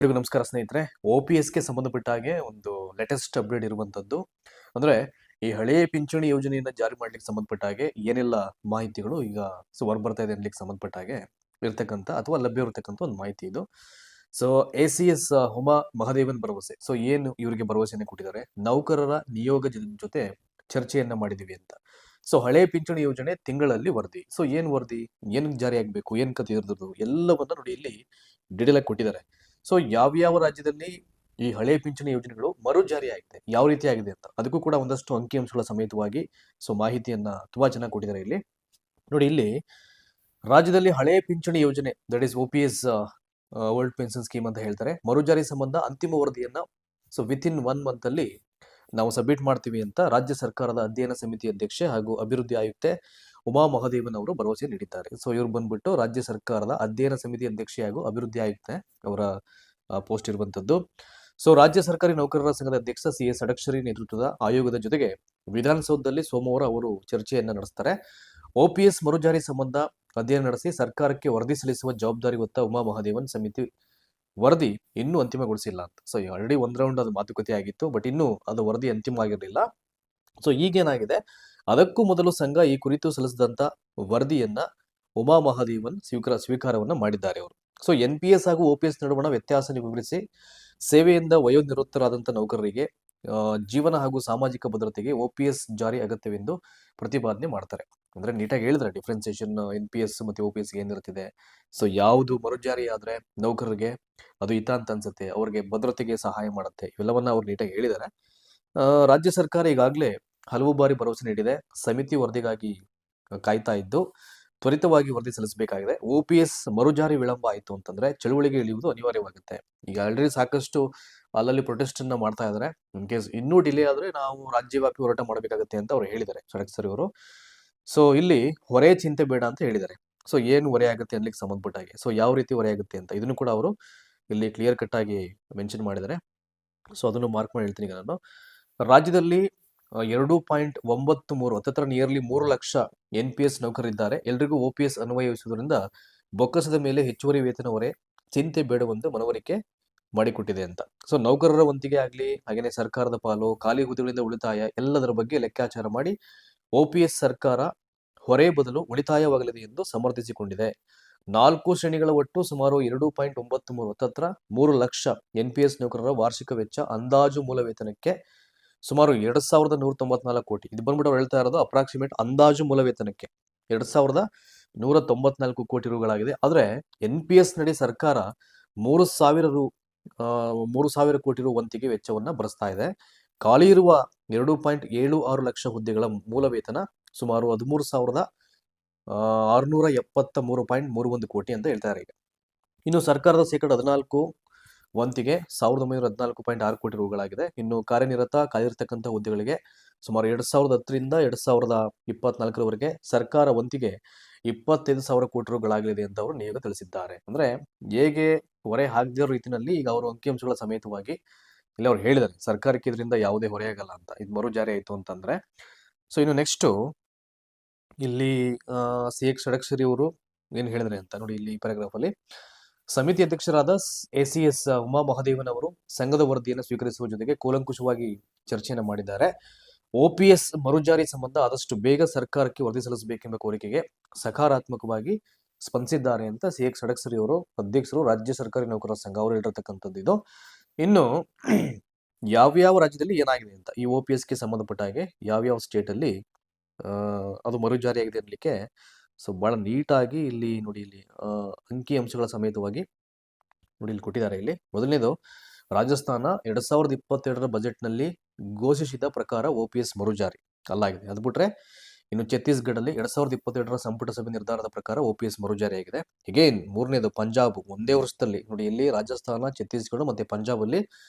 ಎಲ್ರಿಗೂ ನಮಸ್ಕಾರ ಸ್ನೇಹಿತರೆ. OPSಗೆ ಸಂಬಂಧಪಟ್ಟ ಹಾಗೆ ಒಂದು ಲೇಟೆಸ್ಟ್ ಅಪ್ಡೇಟ್ ಇರುವಂತದ್ದು. ಅಂದ್ರೆ ಈ ಹಳೆಯ ಪಿಂಚಣಿ ಯೋಜನೆಯನ್ನ ಜಾರಿ ಮಾಡ್ಲಿಕ್ಕೆ ಸಂಬಂಧಪಟ್ಟ ಹಾಗೆ ಏನೆಲ್ಲ ಮಾಹಿತಿಗಳು ಈಗ ಹೊರ ಬರ್ತಾ ಇದೆ ಅನ್ಲಿಕ್ಕೆ ಸಂಬಂಧಪಟ್ಟ ಹಾಗೆ ಇರ್ತಕ್ಕಂಥ ಅಥವಾ ಲಭ್ಯ ಇರತಕ್ಕಂಥ ಒಂದು ಮಾಹಿತಿ ಇದು. ಸೊ ACS ಉಮಾ ಮಹದೇವನ್ ಭರವಸೆ. ಸೊ ಏನು ಇವರಿಗೆ ಭರವಸೆಯನ್ನು ಕೊಟ್ಟಿದ್ದಾರೆ, ನೌಕರರ ನಿಯೋಗ ಜೊತೆ ಚರ್ಚೆಯನ್ನ ಮಾಡಿದೀವಿ ಅಂತ. ಸೊ ಹಳೆ ಪಿಂಚಣಿ ಯೋಜನೆ ತಿಂಗಳಲ್ಲಿ ವರದಿ. ಸೊ ಏನ್ ವರದಿ, ಏನ್ ಜಾರಿ ಆಗ್ಬೇಕು, ಏನ್ ಕಥೆ ಇರ್ದು ಎಲ್ಲವನ್ನ ನೋಡಿ ಇಲ್ಲಿ ಡೀಟೇಲ್ ಆಗಿ ಕೊಟ್ಟಿದ್ದಾರೆ. ಸೊ ಯಾವ್ಯಾವ ರಾಜ್ಯದಲ್ಲಿ ಈ ಹಳೆ ಪಿಂಚಣಿ ಯೋಜನೆಗಳು ಮರು ಜಾರಿ ಆಗಿದೆ, ಯಾವ ರೀತಿ ಆಗಿದೆ ಅಂತ ಅದಕ್ಕೂ ಕೂಡ ಒಂದಷ್ಟು ಅಂಕಿಅಂಶಗಳ ಸಮೇತವಾಗಿ ಸೊ ಮಾಹಿತಿಯನ್ನ ತುಂಬಾ ಚೆನ್ನಾಗಿ ಕೊಟ್ಟಿದ್ದಾರೆ ಇಲ್ಲಿ. ನೋಡಿ ಇಲ್ಲಿ ರಾಜ್ಯದಲ್ಲಿ ಹಳೆ ಪಿಂಚಣಿ ಯೋಜನೆ that is OPS old pension scheme ಅಂತ ಹೇಳ್ತಾರೆ, ಮರು ಜಾರಿ ಸಂಬಂಧ ಅಂತಿಮ ವರದಿಯನ್ನ ಸೊ ವಿತ್ ಇನ್ 1 ಮಂತ್ ಅಲ್ಲಿ ನಾವು ಸಬ್ಮಿಟ್ ಮಾಡ್ತೀವಿ ಅಂತ ರಾಜ್ಯ ಸರ್ಕಾರದ ಅಧ್ಯಯನ ಸಮಿತಿ ಅಧ್ಯಕ್ಷೆ ಹಾಗೂ ಅಭಿವೃದ್ಧಿ ಆಯುಕ್ತೆ ಉಮಾ ಮಹದೇವನ್ ಅವರು ಭರವಸೆ ನೀಡಿದ್ದಾರೆ. ಸೊ ಇವ್ರು ಬಂದ್ಬಿಟ್ಟು ರಾಜ್ಯ ಸರ್ಕಾರದ ಅಧ್ಯಯನ ಸಮಿತಿ ಅಧ್ಯಕ್ಷೆ ಹಾಗೂ ಅಭಿವೃದ್ಧಿ ಆಯುಕ್ತೆ ಅವರ ಪೋಸ್ಟ್ ಇರುವಂತದ್ದು. ಸೊ ರಾಜ್ಯ ಸರ್ಕಾರಿ ನೌಕರರ ಸಂಘದ ಅಧ್ಯಕ್ಷ CS ಷಡಕ್ಷರಿ ನೇತೃತ್ವದ ಆಯೋಗದ ಜೊತೆಗೆ ವಿಧಾನಸೌಧದಲ್ಲಿ ಸೋಮವಾರ ಅವರು ಚರ್ಚೆಯನ್ನ ನಡೆಸ್ತಾರೆ. OPS ಮರುಜಾರಿ ಸಂಬಂಧ ಅಧ್ಯಯನ ನಡೆಸಿ ಸರ್ಕಾರಕ್ಕೆ ವರದಿ ಸಲ್ಲಿಸುವ ಜವಾಬ್ದಾರಿ ಹೊತ್ತ ಉಮಾ ಮಹದೇವನ್ ಸಮಿತಿ ವರದಿ ಇನ್ನೂ ಅಂತಿಮಗೊಳಿಸಿಲ್ಲ ಅಂತ. ಸೊ ಆಲ್ರೆಡಿ ಒಂದ್ ರೌಂಡ್ ಅದು ಮಾತುಕತೆ ಆಗಿತ್ತು, ಬಟ್ ಇನ್ನೂ ಅದು ವರದಿ ಅಂತಿಮವಾಗಿರಲಿಲ್ಲ. ಸೊ ಈಗೇನಾಗಿದೆ, ಅದಕ್ಕೂ ಮೊದಲು ಸಂಘ ಈ ಕುರಿತು ಸಲ್ಲಿಸಿದಂತ ವರದಿಯನ್ನ ಉಮಾ ಮಹದೇವನ್ ಸ್ವೀಕಾರವನ್ನ ಮಾಡಿದ್ದಾರೆ ಅವರು. ಸೊ NPS ಹಾಗೂ OPS ನಡುವಣ ವ್ಯತ್ಯಾಸ ವಿವರಿಸಿ ಸೇವೆಯಿಂದ ವಯೋನಿವೃತ್ತರಾದಂಥ ನೌಕರರಿಗೆ ಜೀವನ ಹಾಗೂ ಸಾಮಾಜಿಕ ಭದ್ರತೆಗೆ OPS ಜಾರಿ ಅಗತ್ಯವೆಂದು ಪ್ರತಿಪಾದನೆ ಮಾಡ್ತಾರೆ. ಅಂದ್ರೆ ನೀಟಾಗಿ ಹೇಳಿದ್ರೆ ಡಿಫ್ರೆನ್ಸಿಯೇಷನ್ NPS ಮತ್ತೆ OPS ಏನಿರುತ್ತಿದೆ, ಸೊ ಯಾವುದು ಮರುಜಾರಿ ಆದ್ರೆ ನೌಕರರಿಗೆ ಅದು ಹಿತ ಅಂತ ಅನ್ಸುತ್ತೆ, ಅವ್ರಿಗೆ ಭದ್ರತೆಗೆ ಸಹಾಯ ಮಾಡುತ್ತೆ, ಇವೆಲ್ಲವನ್ನ ಅವ್ರು ನೀಟಾಗಿ ಹೇಳಿದ್ದಾರೆ. ರಾಜ್ಯ ಸರ್ಕಾರ ಈಗಾಗಲೇ ಹಲವು ಬಾರಿ ಭರವಸೆ ನೀಡಿದೆ, ಸಮಿತಿ ವರದಿಗಾಗಿ ಕಾಯ್ತಾ ಇದ್ದು ತ್ವರಿತವಾಗಿ ವರದಿ ಸಲ್ಲಿಸಬೇಕಾಗಿದೆ. OPS ಮರುಜಾರಿ ವಿಳಂಬ ಆಯಿತು ಅಂತಂದ್ರೆ ಚಳುವಳಿಗೆ ಇಳಿಯುವುದು ಅನಿವಾರ್ಯವಾಗುತ್ತೆ. ಈಗ ಆಲ್ರೆಡಿ ಸಾಕಷ್ಟು ಅಲ್ಲಲ್ಲಿ ಪ್ರೊಟೆಸ್ಟ್ ಅನ್ನ ಮಾಡ್ತಾ ಇದ್ದಾರೆ. ಇನ್ ಕೇಸ್ ಇನ್ನೂ ಡಿಲೇ ಆದ್ರೆ ನಾವು ರಾಜ್ಯವ್ಯಾಪಿ ಹೋರಾಟ ಮಾಡಬೇಕಾಗುತ್ತೆ ಅಂತ ಅವ್ರು ಹೇಳಿದ್ದಾರೆ ಷಡಕ್ಷರಿ ಅವರು. ಸೊ ಇಲ್ಲಿ ಹೊರೆ ಚಿಂತೆ ಬೇಡ ಅಂತ ಹೇಳಿದ್ದಾರೆ. ಸೊ ಏನು ಹೊರೆ ಆಗುತ್ತೆ ಅನ್ಲಿಕ್ಕೆ ಸಂಬಂಧಪಟ್ಟ ಹಾಗೆ, ಸೊ ಯಾವ ರೀತಿ ಹೊರೆ ಆಗುತ್ತೆ ಅಂತ ಇದನ್ನು ಕೂಡ ಅವರು ಇಲ್ಲಿ ಕ್ಲಿಯರ್ ಕಟ್ ಆಗಿ ಮೆನ್ಷನ್ ಮಾಡಿದ್ದಾರೆ. ಸೊ ಅದನ್ನು ಮಾರ್ಕ್ ಮಾಡಿ ಹೇಳ್ತೀನಿ ಈಗ ನಾನು. ರಾಜ್ಯದಲ್ಲಿ 2.93 ಹತ್ತಿರ ನಿಯರ್ಲಿ 3 ಲಕ್ಷ NPS ನೌಕರರಿದ್ದಾರೆ. ಎಲ್ರಿಗೂ OPS ಅನ್ವಯಿಸುವುದರಿಂದ ಬೊಕ್ಕಸದ ಮೇಲೆ ಹೆಚ್ಚುವರಿ ವೇತನ ಹೊರೆ ಚಿಂತೆ ಬೇಡವೆಂದು ಮನವರಿಕೆ ಮಾಡಿಕೊಟ್ಟಿದೆ ಅಂತ. ಸೊ ನೌಕರರ ವಂತಿಗೆ ಆಗ್ಲಿ, ಹಾಗೇನೆ ಸರ್ಕಾರದ ಪಾಲು, ಖಾಲಿ ಹುದ್ದೆಗಳಿಂದ ಉಳಿತಾಯ ಎಲ್ಲದರ ಬಗ್ಗೆ ಲೆಕ್ಕಾಚಾರ ಮಾಡಿ OPS ಸರ್ಕಾರ ಹೊರೆ ಬದಲು ಉಳಿತಾಯವಾಗಲಿದೆ ಎಂದು ಸಮರ್ಥಿಸಿಕೊಂಡಿದೆ. 4 ಶ್ರೇಣಿಗಳ ಒಟ್ಟು ಸುಮಾರು 2.93 ಹತ್ತಿರ 3 ಲಕ್ಷ NPS ನೌಕರರ ವಾರ್ಷಿಕ ವೆಚ್ಚ ಅಂದಾಜು ಮೂಲ ವೇತನಕ್ಕೆ ಸುಮಾರು 2,194 ಕೋಟಿ. ಇದು ಬಂದ್ಬಿಟ್ಟು ಅವ್ರು ಹೇಳ್ತಾ ಇರೋದು ಅಪ್ರಾಕ್ಸಿಮೇಟ್ ಅಂದಾಜು ಮೂಲ ವೇತನಕ್ಕೆ 2,194 ಕೋಟಿ ರೂಗಳಾಗಿದೆ. ಆದ್ರೆ NPS ನಡಿ ಸರ್ಕಾರ 3,000 ಕೋಟಿ ರು ವಂತಿಗೆ ವೆಚ್ಚವನ್ನ ಭರಿಸ್ತಾ ಇದೆ. ಖಾಲಿ ಇರುವ 2.76 ಲಕ್ಷ ಹುದ್ದೆಗಳ ಮೂಲ ವೇತನ ಸುಮಾರು 13,673.31 ಕೋಟಿ ಅಂತ ಹೇಳ್ತಾರೆ ಈಗ. ಇನ್ನು ಸರ್ಕಾರದ ಶೇಕಡ 14 ವಂತಿಗೆ 1,914.6 ಕೋಟಿ ರೂಗಳಾಗಿದೆ. ಇನ್ನು ಕಾರ್ಯನಿರತ ಕಾದಿರ್ತಕ್ಕಂಥ ಹುದ್ದೆಗಳಿಗೆ ಸುಮಾರು 2010ರಿಂದ 2024ರವರೆಗೆ ಸರ್ಕಾರ ವಂತಿಗೆ 25,000 ಕೋಟಿ ರೂಗಳಾಗಲಿದೆ ಅಂತ ಅವರು ನಿಯೋಗ ತಿಳಿಸಿದ್ದಾರೆ. ಅಂದ್ರೆ ಹೇಗೆ ಹೊರೆ ಆಗದಿರೋ ರೀತಿಯಲ್ಲಿ ಈಗ ಅವರು ಅಂಕಿಅಂಶಗಳ ಸಮೇತವಾಗಿ ಇಲ್ಲಿ ಅವ್ರು ಹೇಳಿದ್ದಾರೆ ಸರ್ಕಾರಕ್ಕೆ ಇದರಿಂದ ಯಾವುದೇ ಹೊರೆ ಆಗಲ್ಲ ಅಂತ, ಇದು ಮರು ಜಾರಿ ಆಯ್ತು ಅಂತಂದ್ರೆ. ಸೊ ಇನ್ನು ನೆಕ್ಸ್ಟ್ ಇಲ್ಲಿ CX ಷಡಕ್ಷರಿ ಅವರು ಏನ್ ಹೇಳಿದ್ರೆ ಅಂತ ನೋಡಿ ಇಲ್ಲಿ ಪ್ಯಾರಾಗ್ರಾಫ್ ಅಲ್ಲಿ. ಸಮಿತಿ ಅಧ್ಯಕ್ಷರಾದ ACS ಉಮಾ ಮಹದೇವನ್ ಅವರು ಸಂಘದ ವರದಿಯನ್ನು ಸ್ವೀಕರಿಸುವ ಜೊತೆಗೆ ಕೂಲಂಕುಷವಾಗಿ ಚರ್ಚೆಯನ್ನು ಮಾಡಿದ್ದಾರೆ. OPS ಮರುಜಾರಿ ಸಂಬಂಧ ಆದಷ್ಟು ಬೇಗ ಸರ್ಕಾರಕ್ಕೆ ವರದಿ ಸಲ್ಲಿಸಬೇಕೆಂಬ ಕೋರಿಕೆಗೆ ಸಕಾರಾತ್ಮಕವಾಗಿ ಸ್ಪಂದಿಸಿದ್ದಾರೆ ಅಂತ CX ಷಡಕ್ಷರಿ ಅವರು ಅಧ್ಯಕ್ಷರು ರಾಜ್ಯ ಸರ್ಕಾರಿ ನೌಕರರ ಸಂಘ ಅವರು ಹೇಳಿರ್ತಕ್ಕಂಥದ್ದು ಇದು. ಇನ್ನು ಯಾವ್ಯಾವ ರಾಜ್ಯದಲ್ಲಿ ಏನಾಗಿದೆ ಅಂತ ಈ OPSಗೆ ಸಂಬಂಧಪಟ್ಟ ಹಾಗೆ ಯಾವ್ಯಾವ ಸ್ಟೇಟ್ ಅಲ್ಲಿ ಅದು ಮರುಜಾರಿ ಆಗಿದೆ ಅನ್ನಲಿಕ್ಕೆ ಸೊ ಬಹಳ ನೀಟಾಗಿ ಇಲ್ಲಿ ನೋಡಿ, ಇಲ್ಲಿ ಅಂಕಿ ಅಂಶಗಳ ಸಮೇತವಾಗಿ ನೋಡಿ ಇಲ್ಲಿ ಕೊಟ್ಟಿದ್ದಾರೆ. ಇಲ್ಲಿ ಮೊದಲನೇದು ರಾಜಸ್ಥಾನ 2022ರ ಬಜೆಟ್ನಲ್ಲಿ ಘೋಷಿಸಿದ ಪ್ರಕಾರ OPS ಮರುಜಾರಿ ಅಲ್ಲಾಗಿದೆ. ಅದು ಬಿಟ್ರೆ ಇನ್ನು ಛತ್ತೀಸ್ಗಢಲ್ಲಿ 2022ರ ಸಂಪುಟ ಸಭೆ ನಿರ್ಧಾರದ ಪ್ರಕಾರ OPS ಮರುಜಾರಿ ಆಗಿದೆ. ಅಗೇನ್ ಮೂರನೇದು ಪಂಜಾಬ್ ಒಂದೇ ವರ್ಷದಲ್ಲಿ ನೋಡಿ, ಇಲ್ಲಿ ರಾಜಸ್ಥಾನ, ಛತ್ತೀಸ್ಗಢ ಮತ್ತೆ ಪಂಜಾಬ್ ಅಲ್ಲಿ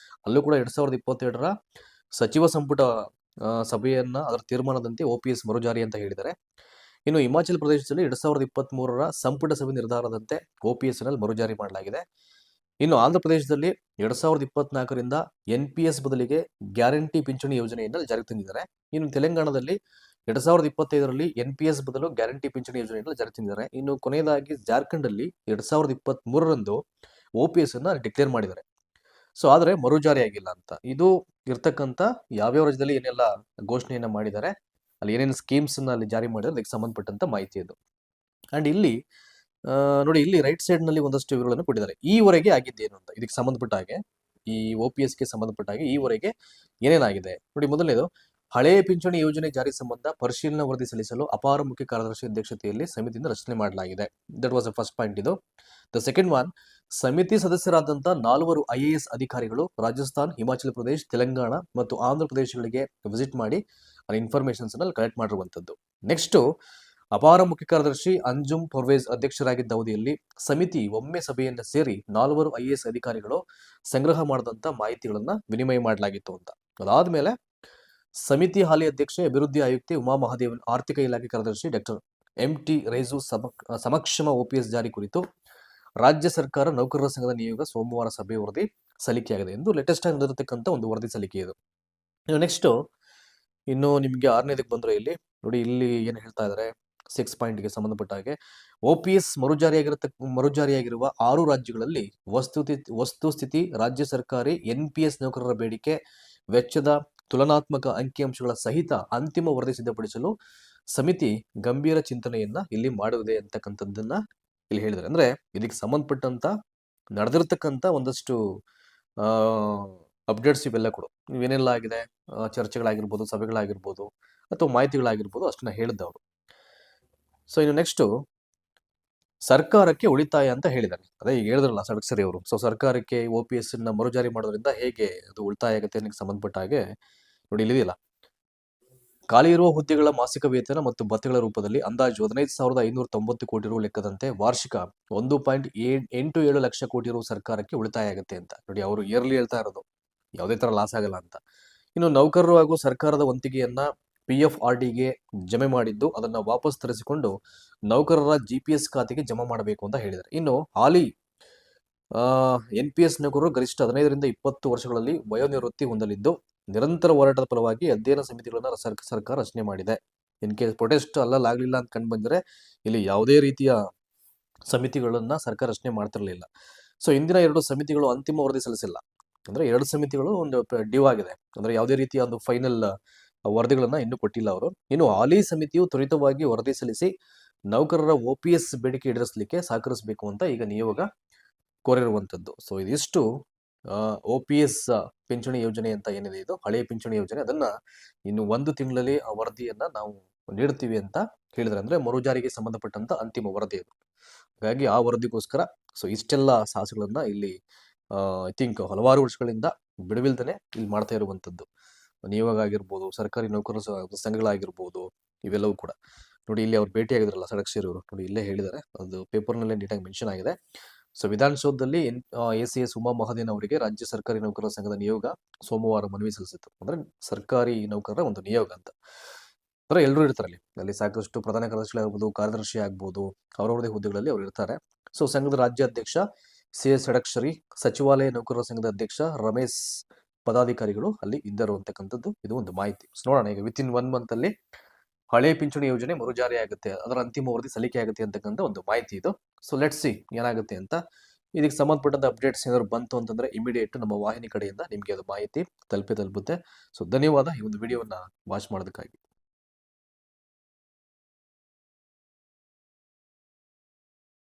ಅಲ್ಲೂ ಕೂಡ 2022ರ ಸಚಿವ ಸಂಪುಟ ಸಭೆಯನ್ನ ಅದರ ತೀರ್ಮಾನದಂತೆ OPS ಮರುಜಾರಿ ಅಂತ ಹೇಳಿದ್ದಾರೆ. ಇನ್ನು ಹಿಮಾಚಲ ಪ್ರದೇಶದಲ್ಲಿ 2023ರ ಸಂಪುಟ ಸಭೆ ನಿರ್ಧಾರದಂತೆ OPS ನಲ್ಲಿ ಮರುಜಾರಿ ಮಾಡಲಾಗಿದೆ. ಇನ್ನು ಆಂಧ್ರ ಪ್ರದೇಶದಲ್ಲಿ 2024ರಿಂದ NPS ಬದಲಿಗೆ ಗ್ಯಾರಂಟಿ ಪಿಂಚಣಿ ಯೋಜನೆಯನ್ನು ಜಾರಿಗೆ ತಂದಿದ್ದಾರೆ. ಇನ್ನು ತೆಲಂಗಾಣದಲ್ಲಿ 2025ರಲ್ಲಿ NPS ಬದಲು ಗ್ಯಾರಂಟಿ ಪಿಂಚಣಿ ಯೋಜನೆಯನ್ನು ಜಾರಿಗೆ ತಂದಿದ್ದಾರೆ. ಇನ್ನು ಕೊನೆಯದಾಗಿ ಜಾರ್ಖಂಡ್ ಅಲ್ಲಿ 2023ರಂದು OPS ಅನ್ನ ಡಿಕ್ಲೇರ್ ಮಾಡಿದ್ದಾರೆ. ಸೊ ಆದ್ರೆ ಮರುಜಾರಿ ಆಗಿಲ್ಲ ಅಂತ. ಇದು ಇರ್ತಕ್ಕಂಥ ಯಾವ್ಯಾವ ರಾಜ್ಯದಲ್ಲಿ ಏನೆಲ್ಲ ಘೋಷಣೆಯನ್ನ ಮಾಡಿದ್ದಾರೆ, ಅಲ್ಲಿ ಏನೇನು ಸ್ಕೀಮ್ಸ್ ಅಲ್ಲಿ ಜಾರಿ ಮಾಡಿದ್ರೆ ಅದಕ್ಕೆ ಸಂಬಂಧಪಟ್ಟಂತ ಮಾಹಿತಿ ಇದು. ಅಂಡ್ ಇಲ್ಲಿ ನೋಡಿ, ಇಲ್ಲಿ ರೈಟ್ ಸೈಡ್ ನಲ್ಲಿ ಒಂದಷ್ಟು ವಿವರಗಳನ್ನು ಕೊಟ್ಟಿದ್ದಾರೆ. ಈವರೆಗೆ ಆಗಿದ್ದೇನು ಅಂತ, ಇದಕ್ಕೆ ಸಂಬಂಧಪಟ್ಟ ಹಾಗೆ, ಈ OPS ಗೆ ಸಂಬಂಧಪಟ್ಟ ಹಾಗೆ ಈವರೆಗೆ ಏನೇನಾಗಿದೆ ನೋಡಿ. ಮೊದಲನೇದು, ಹಳೆಯ ಪಿಂಚಣಿ ಯೋಜನೆ ಜಾರಿ ಸಂಬಂಧ ಪರಿಶೀಲನಾ ವರದಿ ಸಲ್ಲಿಸಲು ಅಪಾರ ಮುಖ್ಯ ಕಾರ್ಯದರ್ಶಿ ಅಧ್ಯಕ್ಷತೆಯಲ್ಲಿ ಸಮಿತಿಯಿಂದ ರಚನೆ ಮಾಡಲಾಗಿದೆ. That was the first point ಇದು. ದ ಸೆಕೆಂಡ್ ಒನ್, ಸಮಿತಿ ಸದಸ್ಯರಾದಂತಹ 4 IAS ಅಧಿಕಾರಿಗಳು ರಾಜಸ್ಥಾನ್, ಹಿಮಾಚಲ ಪ್ರದೇಶ, ತೆಲಂಗಾಣ ಮತ್ತು ಆಂಧ್ರ ಪ್ರದೇಶಗಳಿಗೆ ವಿಸಿಟ್ ಮಾಡಿ ಅಲ್ಲಿ ಇನ್ಫಾರ್ಮೇಶನ್ಸ್ ಅನ್ನು ಕಲೆಕ್ಟ್ ಮಾಡಿರುವಂತದ್ದು. ನೆಕ್ಸ್ಟ್, ಅಪಾರ ಮುಖ್ಯ ಕಾರ್ಯದರ್ಶಿ ಅಂಜುಮ್ ಪರ್ವೇಜ್ ಅಧ್ಯಕ್ಷರಾಗಿದ್ದ ಅವಧಿಯಲ್ಲಿ ಸಮಿತಿ ಒಮ್ಮೆ ಸಭೆಯನ್ನು ಸೇರಿ 4 IAS ಅಧಿಕಾರಿಗಳು ಸಂಗ್ರಹ ಮಾಡಿದಂತ ಮಾಹಿತಿಗಳನ್ನ ವಿನಿಮಯ ಮಾಡಲಾಗಿತ್ತು ಅಂತ. ಅದಾದ್ಮೇಲೆ ಸಮಿತಿ ಹಾಲಿ ಅಧ್ಯಕ್ಷೆ, ಅಭಿವೃದ್ಧಿ ಆಯುಕ್ತೆ ಉಮಾ ಮಹಾದೇವನ್, ಆರ್ಥಿಕ ಇಲಾಖೆ ಕಾರ್ಯದರ್ಶಿ ಡಾಕ್ಟರ್ MT ರೈಸು ಸಮಕ್ಷಮ OPS ಜಾರಿ ಕುರಿತು ರಾಜ್ಯ ಸರ್ಕಾರ ನೌಕರರ ಸಂಘದ ನಿಯೋಗ ಸೋಮವಾರ ಸಭೆ ವರದಿ ಸಲ್ಲಿಕೆಯಾಗಿದೆ ಎಂದು ಲೇಟೆಸ್ಟ್ ಆಗಿ ನಡೆದಿರತಕ್ಕಂಥ ಒಂದು ವರದಿ ಸಲ್ಲಿಕೆ ಇದು. ನೆಕ್ಸ್ಟ್, ಇನ್ನು ನಿಮ್ಗೆ 6ನೇದಕ್ಕೆ ಬಂದ್ರೆ ಇಲ್ಲಿ ನೋಡಿ, ಇಲ್ಲಿ ಏನ್ ಹೇಳ್ತಾ ಇದ್ದಾರೆ, 6 ಪಾಯಿಂಟ್ಗೆ ಸಂಬಂಧಪಟ್ಟ ಹಾಗೆ OPS ಮರುಜಾರಿಯಾಗಿರುವ 6 ರಾಜ್ಯಗಳಲ್ಲಿ ವಸ್ತುಸ್ಥಿತಿ, ರಾಜ್ಯ ಸರ್ಕಾರಿ NPS ನೌಕರರ ಬೇಡಿಕೆ, ವೆಚ್ಚದ ತುಲನಾತ್ಮಕ ಅಂಕಿಅಂಶಗಳ ಸಹಿತ ಅಂತಿಮ ವರದಿ ಸಿದ್ಧಪಡಿಸಲು ಸಮಿತಿ ಗಂಭೀರ ಚಿಂತನೆಯನ್ನ ಇಲ್ಲಿ ಮಾಡುವುದೇ ಅಂತಕ್ಕಂಥದ್ದನ್ನ ಇಲ್ಲಿ ಹೇಳಿದ್ದಾರೆ. ಅಂದ್ರೆ ಇದಕ್ಕೆ ಸಂಬಂಧಪಟ್ಟಂತ ನಡೆದಿರ್ತಕ್ಕಂಥ ಒಂದಷ್ಟು ಅಪ್ಡೇಟ್ಸ್ ಇವೆಲ್ಲ ಕೂಡ ಏನೆಲ್ಲ ಆಗಿದೆ, ಚರ್ಚೆಗಳಾಗಿರ್ಬೋದು, ಸಭೆಗಳಾಗಿರ್ಬೋದು, ಅಥವಾ ಮಾಹಿತಿಗಳಾಗಿರ್ಬೋದು, ಅಷ್ಟನ್ನ ಹೇಳಿದ್ದವರು. ಸೊ ಇನ್ನು ನೆಕ್ಸ್ಟ್, ಸರ್ಕಾರಕ್ಕೆ ಉಳಿತಾಯ ಅಂತ ಹೇಳಿದ್ದಾರೆ. ಅದೇ ಈಗ ಹೇಳಿದ್ರಲ್ಲ ಸಡಕ್ಷರಿ ಅವರು. ಸೊ ಸರ್ಕಾರಕ್ಕೆ OPS ಮರುಜಾರಿ ಮಾಡೋದ್ರಿಂದ ಹೇಗೆ ಅದು ಉಳಿತಾಯ ಆಗುತ್ತೆ ಅನ್ನೋಕ್ಕೆ ಸಂಬಂಧಪಟ್ಟ ಹಾಗೆ ನೋಡಿ, ಇಲ್ಲಿದೆಯಲ್ಲ, ಖಾಲಿ ಇರುವ ಹುದ್ದೆಗಳ ಮಾಸಿಕ ವೇತನ ಮತ್ತು ಭತ್ಯೆಗಳ ರೂಪದಲ್ಲಿ ಅಂದಾಜು 15,590 ಕೋಟಿ ರು ಲೆಕ್ಕದಂತೆ ವಾರ್ಷಿಕ 1.87 ಲಕ್ಷ ಕೋಟಿ ರು ಸರ್ಕಾರಕ್ಕೆ ಉಳಿತಾಯ ಆಗುತ್ತೆ ಅಂತ ನೋಡಿ. ಅವರು ಇಯರ್ಲಿ ಹೇಳ್ತಾ ಇರೋದು, ಯಾವುದೇ ತರ ಲಾಸ್ ಆಗಲ್ಲ ಅಂತ. ಇನ್ನು ನೌಕರರು ಹಾಗೂ ಸರ್ಕಾರದ ವಂತಿಗೆಯನ್ನ PFRDಗೆ ಜಮೆ ಮಾಡಿದ್ದು ಅದನ್ನ ವಾಪಸ್ ತರಿಸಿಕೊಂಡು ನೌಕರರ GPS ಖಾತೆಗೆ ಜಮಾ ಮಾಡಬೇಕು ಅಂತ ಹೇಳಿದ್ದಾರೆ. ಇನ್ನು ಹಾಲಿ NPS ನೌಕರರು ಗರಿಷ್ಠ 15 ರಿಂದ 20 ವರ್ಷಗಳಲ್ಲಿ ವಯೋನಿವೃತ್ತಿ ಹೊಂದಲಿದ್ದು ನಿರಂತರ ಹೋರಾಟದ ಫಲವಾಗಿ ಅಧ್ಯಯನ ಸಮಿತಿಗಳನ್ನ ಸರ್ಕಾರ ರಚನೆ ಮಾಡಿದೆ. ಇನ್ ಕೇಸ್ ಪ್ರೊಟೆಸ್ಟ್ ಅಲ್ಲಾಗ್ಲಿಲ್ಲ ಅಂತ ಕಂಡು ಬಂದ್ರೆ ಇಲ್ಲಿ ಯಾವುದೇ ರೀತಿಯ ಸಮಿತಿಗಳನ್ನ ಸರ್ಕಾರ ರಚನೆ ಮಾಡ್ತಿರ್ಲಿಲ್ಲ. ಸೊ ಇಂದಿನ 2 ಸಮಿತಿಗಳು ಅಂತಿಮ ವರದಿ ಸಲ್ಲಿಸಿಲ್ಲ. ಅಂದ್ರೆ 2 ಸಮಿತಿಗಳು ಒಂದು ಡ್ಯೂ ಆಗಿದೆ. ಅಂದ್ರೆ ಯಾವುದೇ ರೀತಿಯ ಒಂದು ಫೈನಲ್ ವರದಿಗಳನ್ನ ಇನ್ನೂ ಕೊಟ್ಟಿಲ್ಲ ಅವರು. ಇನ್ನು ಹಾಲಿ ಸಮಿತಿಯು ತ್ವರಿತವಾಗಿ ವರದಿ ಸಲ್ಲಿಸಿ ನೌಕರರ OPS ಬೇಡಿಕೆ ಈಡೇರಿಸಲಿಕ್ಕೆ ಸಹಕರಿಸಬೇಕು ಅಂತ ಈಗ ನಿಯೋಗ ಕೋರಿರುವಂತದ್ದು. ಸೊ ಇದಿಷ್ಟು OPS ಪಿಂಚಣಿ ಯೋಜನೆ ಅಂತ ಏನಿದೆ, ಇದು ಹಳೆಯ ಪಿಂಚಣಿ ಯೋಜನೆ, ಅದನ್ನ ಇನ್ನು 1 ತಿಂಗಳಲ್ಲಿ ಆ ವರದಿಯನ್ನ ನಾವು ನೀಡ್ತೀವಿ ಅಂತ ಹೇಳಿದ್ರೆ, ಅಂದ್ರೆ ಮರುಜಾರಿಗೆ ಸಂಬಂಧಪಟ್ಟಂತ ಅಂತಿಮ ವರದಿ ಅದು. ಹಾಗಾಗಿ ಆ ವರದಿಗೋಸ್ಕರ ಸೊ ಇಷ್ಟೆಲ್ಲ ಸಾಹಸಗಳನ್ನ ಇಲ್ಲಿ ಐ ಥಿಂಕ್ ಹಲವಾರು ವರ್ಷಗಳಿಂದ ಬಿಡುವಿಲ್ದನೆ ಇಲ್ಲಿ ಮಾಡ್ತಾ ಇರುವಂತದ್ದು. ನಿಯೋಗ ಆಗಿರ್ಬೋದು, ಸರ್ಕಾರಿ ನೌಕರರ ಸಂಘಗಳಾಗಿರ್ಬೋದು, ಇವೆಲ್ಲವೂ ಕೂಡ ನೋಡಿ. ಇಲ್ಲಿ ಅವ್ರು ಭೇಟಿ ಆಗಿದ್ರಲ್ಲ ಸಡಕ್ಷರಿ ಅವರು, ನೋಡಿ ಇಲ್ಲೇ ಹೇಳಿದ್ದಾರೆ, ಅದು ಪೇಪರ್ನಲ್ಲೇ ನೀಟಾಗಿ ಮೆನ್ಷನ್ ಆಗಿದೆ. ಸೊ ವಿಧಾನಸೌಧದಲ್ಲಿ ACS ಉಮಾ ಮಹಾದೇವನ್ ಅವರಿಗೆ ರಾಜ್ಯ ಸರ್ಕಾರಿ ನೌಕರರ ಸಂಘದ ನಿಯೋಗ ಸೋಮವಾರ ಮನವಿ ಸಲ್ಲಿಸಿತ್ತು. ಅಂದ್ರೆ ಸರ್ಕಾರಿ ನೌಕರರ ಒಂದು ನಿಯೋಗ ಅಂತ. ಅಂದ್ರೆ ಎಲ್ಲರೂ ಇರ್ತಾರೆ ಅಲ್ಲಿ ಸಾಕಷ್ಟು ಪ್ರಧಾನ ಕಾರ್ಯದರ್ಶಿಗಳಾಗ್ಬೋದು, ಕಾರ್ಯದರ್ಶಿ ಆಗ್ಬೋದು, ಅವರವರದೇ ಹುದ್ದೆಗಳಲ್ಲಿ ಅವ್ರು ಇರ್ತಾರೆ. ಸೊ ಸಂಘದ ರಾಜ್ಯಾಧ್ಯಕ್ಷ CS ಷಡಕ್ಷರಿ, ಸಚಿವಾಲಯ ನೌಕರರ ಸಂಘದ ಅಧ್ಯಕ್ಷ ರಮೇಶ್ ಪದಾಧಿಕಾರಿಗಳು ಅಲ್ಲಿ ಇದ್ದರು ಅಂತಕ್ಕಂಥದ್ದು ಇದು ಒಂದು ಮಾಹಿತಿ. ನೋಡೋಣ ಈಗ ವಿತ್ ಇನ್ 1 ಮಂತ್ ಅಲ್ಲಿ ಹಳೆ ಪಿಂಚಣಿ ಯೋಜನೆ ಮರುಜಾರಿ ಆಗುತ್ತೆ, ಅದರ ಅಂತಿಮ ವರದಿ ಸಲ್ಲಿಕೆ ಆಗುತ್ತೆ ಅಂತಕ್ಕಂಥ ಒಂದು ಮಾಹಿತಿ ಇದು. ಸೊ ಲೆಟ್ಸ್ ಸಿ ಏನಾಗುತ್ತೆ ಅಂತ. ಇದಕ್ಕೆ ಸಂಬಂಧಪಟ್ಟಂತ ಅಪ್ಡೇಟ್ಸ್ ಏನಾದ್ರು ಬಂತು ಅಂತಂದ್ರೆ ಇಮಿಡಿಯೇಟ್ ನಮ್ಮ ವಾಹಿನಿ ಕಡೆಯಿಂದ ನಿಮ್ಗೆ ಅದು ಮಾಹಿತಿ ತಲುಪುತ್ತೆ. ಸೊ ಧನ್ಯವಾದ ಈ ಒಂದು ವಿಡಿಯೋವನ್ನ ವಾಚ್ ಮಾಡೋದಕ್ಕಾಗಿ.